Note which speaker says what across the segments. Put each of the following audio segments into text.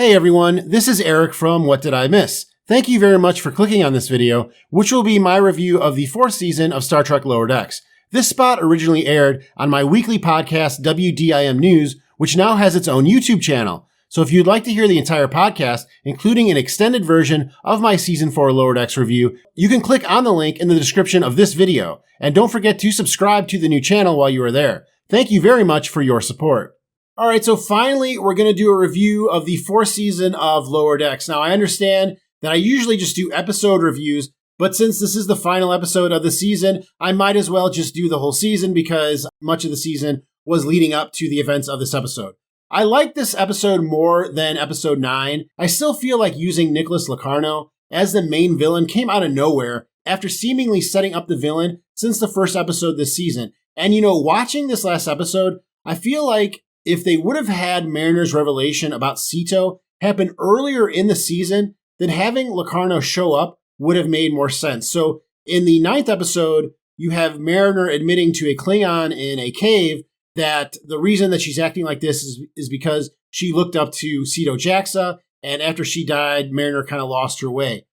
Speaker 1: Hey everyone, this is Eric from What Did I Miss? Thank you very much for clicking on this video, which will be my review of the fourth season of Star Trek Lower Decks. This spot originally aired on my weekly podcast, WDIM News, which now has its own YouTube channel. So if you'd like to hear the entire podcast, including an extended version of my Season 4 Lower Decks review, you can click on the link in the description of this video. And don't forget to subscribe to the new channel while you are there. Thank you very much for your support. All right, so finally, we're going to do a review of the fourth season of Lower Decks. Now, I understand that I usually just do episode reviews, but since this is the final episode of the season, I might as well just do the whole season because much of the season was leading up to the events of this episode. I like this episode more than episode 9. I still feel like using Nicholas Locarno as the main villain came out of nowhere after seemingly setting up the villain since the first episode this season. And watching this last episode, I feel like if they would have had Mariner's revelation about Sito happen earlier in the season, then having Locarno show up would have made more sense. So in the 9th episode, you have Mariner admitting to a Klingon in a cave that the reason that she's acting like this is because she looked up to Sito Jaxa, and after she died, Mariner kind of lost her way.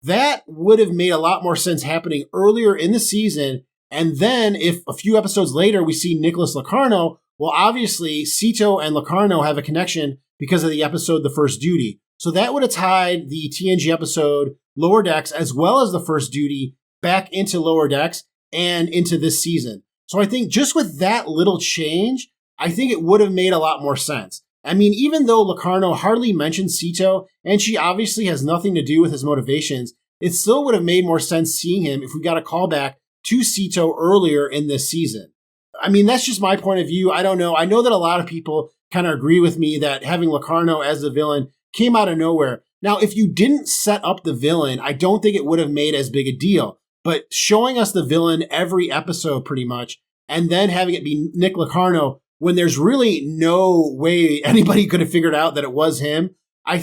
Speaker 1: That would have made a lot more sense happening earlier in the season, and then if a few episodes later we see Nicholas Locarno, well, obviously, Sito and Locarno have a connection because of the episode The First Duty. So that would have tied the TNG episode Lower Decks as well as The First Duty back into Lower Decks and into this season. So I think just with that little change, I think it would have made a lot more sense. I mean, even though Locarno hardly mentions Sito, and she obviously has nothing to do with his motivations, it still would have made more sense seeing him if we got a callback to Sito earlier in this season. I mean, that's just my point of view. I don't know. I know that a lot of people kind of agree with me that having Locarno as the villain came out of nowhere. Now, if you didn't set up the villain, I don't think it would have made as big a deal. But showing us the villain every episode pretty much, and then having it be Nick Locarno when there's really no way anybody could have figured out that it was him, I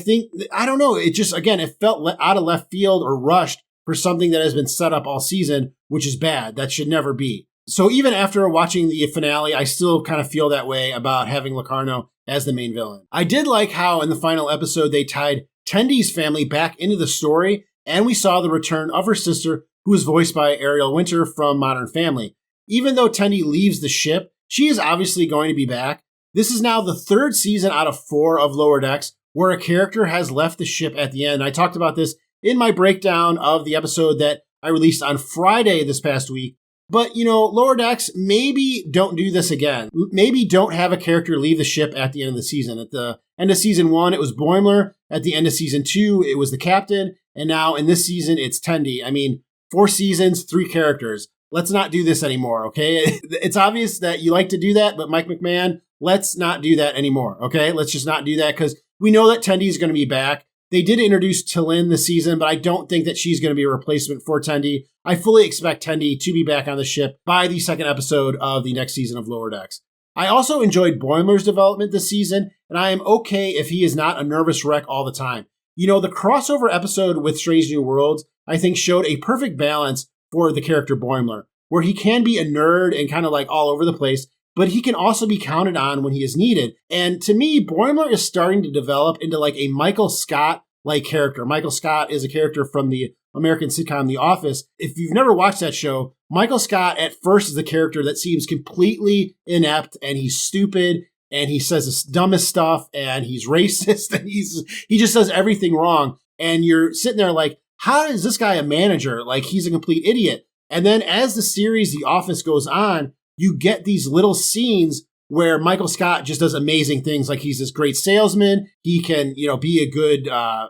Speaker 1: don't know. It just, again, it felt out of left field or rushed for something that has been set up all season, which is bad. That should never be. So even after watching the finale, I still kind of feel that way about having Locarno as the main villain. I did like how in the final episode they tied Tendi's family back into the story, and we saw the return of her sister, who was voiced by Ariel Winter from Modern Family. Even though Tendi leaves the ship, she is obviously going to be back. This is now the 3rd season out of 4 of Lower Decks where a character has left the ship at the end. I talked about this in my breakdown of the episode that I released on Friday this past week. But, Lower Decks, maybe don't do this again. Maybe don't have a character leave the ship at the end of the season. At the end of season 1, it was Boimler. At the end of season 2, it was the captain. And now in this season, it's Tendi. I mean, 4 seasons, 3 characters. Let's not do this anymore, okay? It's obvious that you like to do that, but Mike McMahon, let's not do that anymore, okay? Let's just not do that because we know that Tendi is going to be back. They did introduce T'Lyn this season, but I don't think that she's going to be a replacement for Tendi. I fully expect Tendi to be back on the ship by the 2nd episode of the next season of Lower Decks. I also enjoyed Boimler's development this season, and I am okay if he is not a nervous wreck all the time. The crossover episode with Strange New Worlds, I think, showed a perfect balance for the character Boimler, where he can be a nerd and kind of like all over the place, but he can also be counted on when he is needed. And to me, Boimler is starting to develop into like a Michael Scott-like character. Michael Scott is a character from the American sitcom The Office. If you've never watched that show, Michael Scott at first is the character that seems completely inept and he's stupid and he says the dumbest stuff and he's racist and he just does everything wrong. And you're sitting there like, how is this guy a manager? Like, he's a complete idiot. And then as the series The Office goes on, you get these little scenes where Michael Scott just does amazing things. Like he's this great salesman. He can, be a good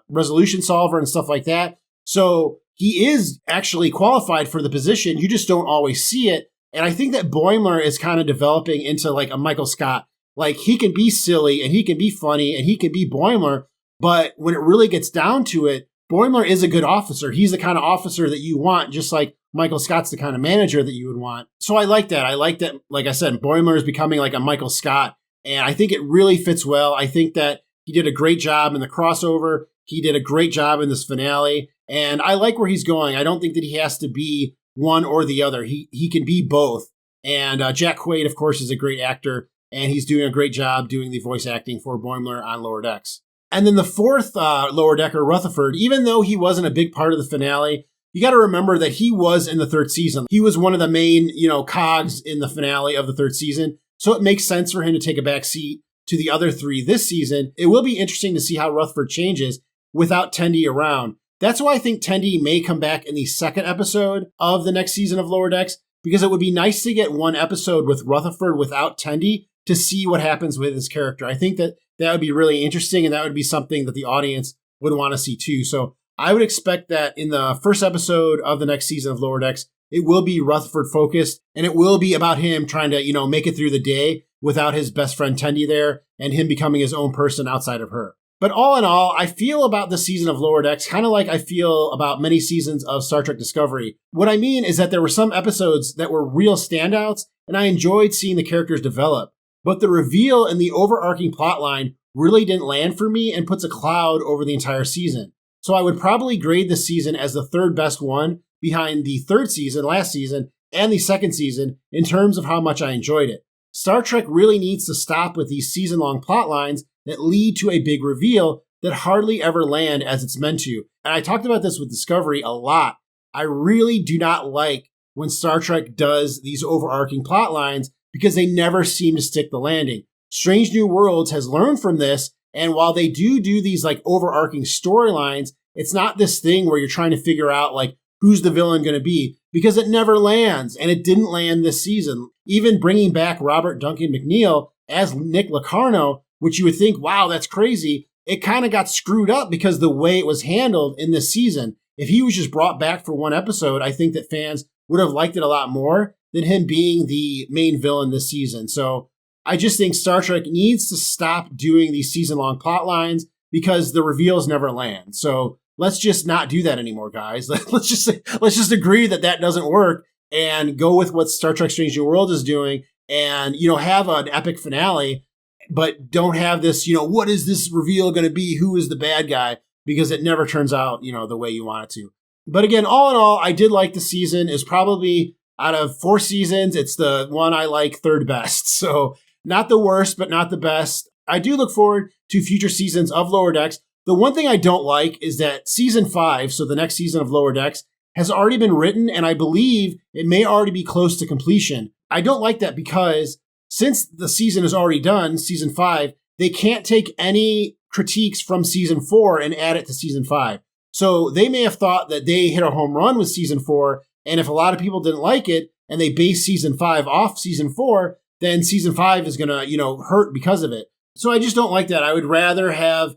Speaker 1: resolution solver and stuff like that. So he is actually qualified for the position. You just don't always see it. And I think that Boimler is kind of developing into like a Michael Scott. Like he can be silly and he can be funny and he can be Boimler. But when it really gets down to it, Boimler is a good officer. He's the kind of officer that you want, just like Michael Scott's the kind of manager that you would want. So I like that. I like that, like I said, Boimler is becoming like a Michael Scott. And I think it really fits well. I think that he did a great job in the crossover. He did a great job in this finale. And I like where he's going. I don't think that he has to be one or the other. He can be both. And Jack Quaid, of course, is a great actor. And he's doing a great job doing the voice acting for Boimler on Lower Decks. And then the fourth Lower Decker, Rutherford, even though he wasn't a big part of the finale, you got to remember that he was in the third season. He was one of the main, cogs in the finale of the third season. So it makes sense for him to take a back seat to the other three this season. It will be interesting to see how Rutherford changes without Tendi around. That's why I think Tendi may come back in the second episode of the next season of Lower Decks, because it would be nice to get one episode with Rutherford without Tendi to see what happens with his character. I think that would be really interesting, and that would be something that the audience would want to see too. So I would expect that in the first episode of the next season of Lower Decks, it will be Rutherford focused, and it will be about him trying to, make it through the day without his best friend Tendi there, and him becoming his own person outside of her. But all in all, I feel about this season of Lower Decks kind of like I feel about many seasons of Star Trek Discovery. What I mean is that there were some episodes that were real standouts, and I enjoyed seeing the characters develop. But the reveal and the overarching plotline really didn't land for me and puts a cloud over the entire season. So I would probably grade this season as the third best one behind the third season, last season, and the second season in terms of how much I enjoyed it. Star Trek really needs to stop with these season-long plot lines that lead to a big reveal that hardly ever land as it's meant to. And I talked about this with Discovery a lot. I really do not like when Star Trek does these overarching plot lines because they never seem to stick the landing. Strange New Worlds has learned from this, and while they do these like overarching storylines, it's not this thing where you're trying to figure out like who's the villain going to be, because it never lands, and it didn't land this season. Even bringing back Robert Duncan McNeil as Nick Locarno, which you would think, wow, that's crazy, it kind of got screwed up because the way it was handled in this season. If he was just brought back for one episode, I think that fans would have liked it a lot more than him being the main villain this season. So I just think Star Trek needs to stop doing these season-long plot lines because the reveals never land. So let's just not do that anymore, guys. Let's just agree that doesn't work and go with what Star Trek Strange New World is doing and, have an epic finale, but don't have this, what is this reveal going to be? Who is the bad guy? Because it never turns out, the way you want it to. But again, all in all, I did like the season. It's probably out of 4 seasons, it's the one I like third best. So not the worst, but not the best. I do look forward to future seasons of Lower Decks. The one thing I don't like is that season 5, so the next season of Lower Decks, has already been written, and I believe it may already be close to completion. I don't like that because since the season is already done, season 5, they can't take any critiques from season 4 and add it to season 5. So they may have thought that they hit a home run with season 4, and if a lot of people didn't like it and they base season 5 off season 4, then season 5 is going to, hurt because of it. So I just don't like that. I would rather have,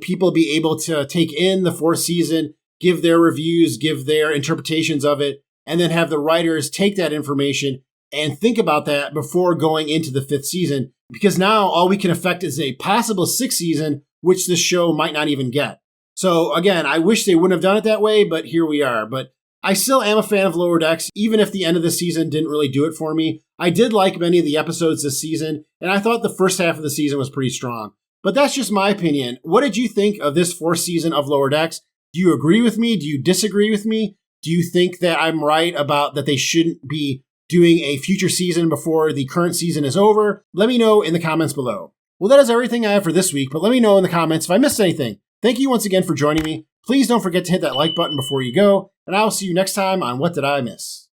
Speaker 1: people be able to take in the 4th season, give their reviews, give their interpretations of it, and then have the writers take that information and think about that before going into the 5th season. Because now all we can affect is a possible 6th season, which this show might not even get. So again, I wish they wouldn't have done it that way, but here we are. But I still am a fan of Lower Decks, even if the end of the season didn't really do it for me. I did like many of the episodes this season, and I thought the first half of the season was pretty strong. But that's just my opinion. What did you think of this 4th season of Lower Decks? Do you agree with me? Do you disagree with me? Do you think that I'm right about that they shouldn't be doing a future season before the current season is over? Let me know in the comments below. Well, that is everything I have for this week, but let me know in the comments if I missed anything. Thank you once again for joining me. Please don't forget to hit that like button before you go, and I will see you next time on What Did I Miss?